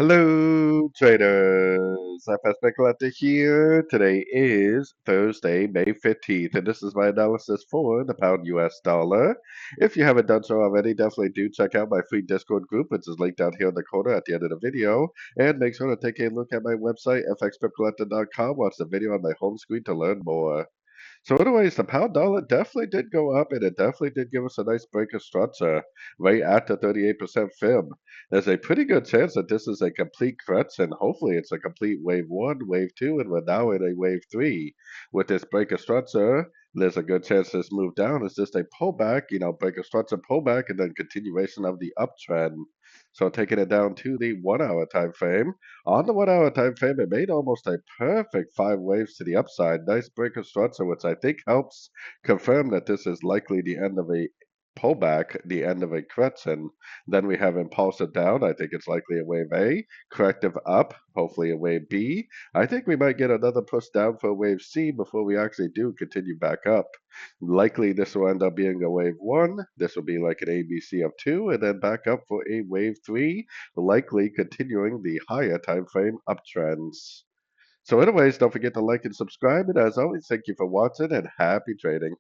Hello, traders. FX Pip Collector here. Today is Thursday, May 15th, and this is my analysis for the pound US dollar. If you haven't done so already, definitely do check out my free Discord group, which is linked down here in the corner at the end of the video. And make sure to take a look at my website, fxpipcollector.com. Watch the video on my home screen to learn more. So anyways, the pound dollar definitely did go up, and it definitely did give us a nice break of structure right at the 38% fib. There's a pretty good chance that this is a complete correction. Hopefully it's a complete wave one, wave two, and we're now in a wave three. With this break of structure, there's a good chance this move down is just a pullback, break of structure pullback, and then continuation of the uptrend. So taking it down to the 1 hour time frame. On the 1 hour time frame, it made almost a perfect five waves to the upside. Nice break of structure, which I think helps confirm that this is likely the end of a pullback, the end of a correction. Then we have impulsive down. I think it's likely a wave A. Corrective up, hopefully a wave B. I think we might get another push down for a wave C before we actually do continue back up. Likely this will end up being a wave one. This will be like an ABC of two, and then back up for a wave three, likely continuing the higher time frame uptrends. So anyways, don't forget to like and subscribe, and as always, thank you for watching and happy trading.